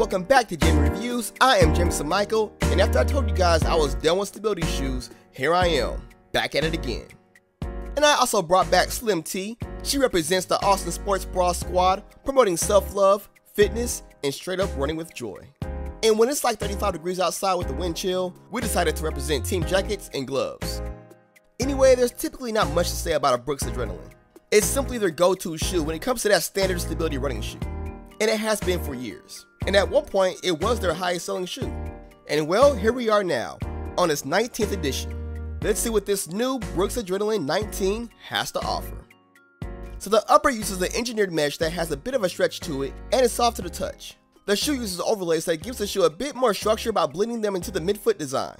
welcome back to Jamie Reviews. I am Jameson Michael, and after I told you guys I was done with stability shoes, here I am, back at it again. And I also brought back Slim T. She represents the Austin Sports Bra Squad, promoting self-love, fitness, and straight up running with joy. And when it's like 35 degrees outside with the wind chill, we decided to represent team jackets and gloves. Anyway, there's typically not much to say about a Brooks Adrenaline. It's simply their go-to shoe when it comes to that standard stability running shoe. And it has been for years. And at one point, it was their highest selling shoe. And well, here we are now, on its 19th edition. Let's see what this new Brooks Adrenaline 19 has to offer. So the upper uses an engineered mesh that has a bit of a stretch to it and is soft to the touch. The shoe uses overlays that gives the shoe a bit more structure by blending them into the midfoot design.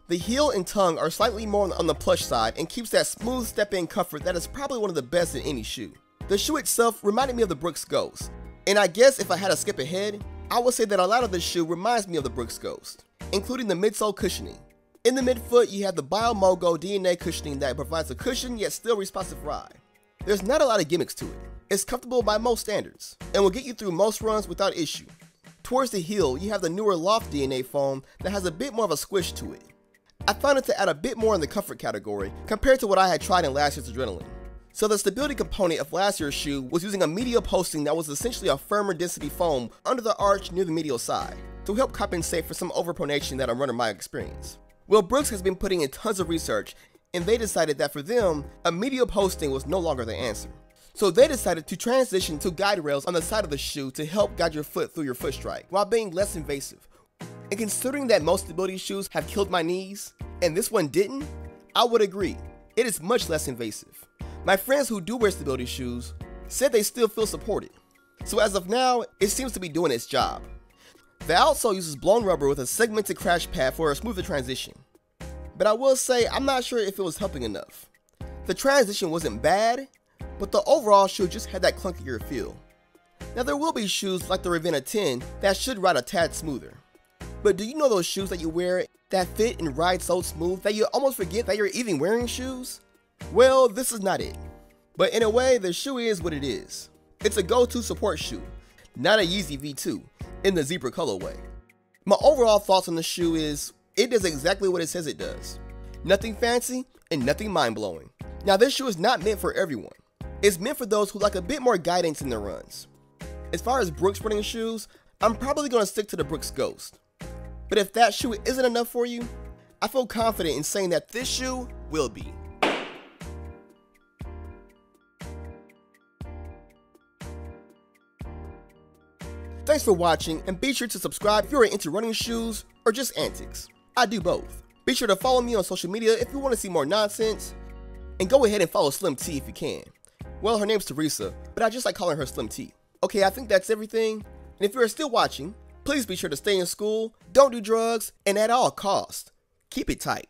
The heel and tongue are slightly more on the plush side and keeps that smooth step-in comfort that is probably one of the best in any shoe. The shoe itself reminded me of the Brooks Ghost. And I guess if I had to skip ahead, I would say that a lot of the shoe reminds me of the Brooks Ghost, including the midsole cushioning. In the midfoot, you have the BioMogo DNA cushioning that provides a cushion yet still responsive ride. There's not a lot of gimmicks to it. It's comfortable by most standards, and will get you through most runs without issue. Towards the heel, you have the newer Loft DNA foam that has a bit more of a squish to it. I found it to add a bit more in the comfort category compared to what I had tried in last year's Adrenaline. So the stability component of last year's shoe was using a medial posting that was essentially a firmer density foam under the arch near the medial side to help compensate for some overpronation that a runner might experience. Well, Brooks has been putting in tons of research, and they decided that for them, a medial posting was no longer the answer. So they decided to transition to guide rails on the side of the shoe to help guide your foot through your foot strike while being less invasive. And considering that most stability shoes have killed my knees, and this one didn't, I would agree, it is much less invasive. My friends who do wear stability shoes said they still feel supported. So as of now, it seems to be doing its job. The outsole uses blown rubber with a segmented crash pad for a smoother transition. But I will say, I'm not sure if it was helping enough. The transition wasn't bad, but the overall shoe just had that clunkier feel. Now there will be shoes like the Ravenna 10 that should ride a tad smoother. But do you know those shoes that you wear that fit and ride so smooth that you almost forget that you're even wearing shoes? Well, this is not it. But in a way, the shoe is what it is. It's a go-to support shoe, not a Yeezy V2 in the zebra colorway. My overall thoughts on the shoe is, it does exactly what it says it does. Nothing fancy and nothing mind-blowing. Now this shoe is not meant for everyone. It's meant for those who like a bit more guidance in their runs. As far as Brooks running shoes, I'm probably going to stick to the Brooks Ghost. But if that shoe isn't enough for you, I feel confident in saying that this shoe will be. Thanks for watching, and be sure to subscribe if you're into running shoes or just antics. I do both. Be sure to follow me on social media if you want to see more nonsense, and go ahead and follow Slim T if you can. Well, her name's Teresa, but I just like calling her Slim T. Okay, I think that's everything, and if you're still watching, please be sure to stay in school, don't do drugs, and at all costs, keep it tight.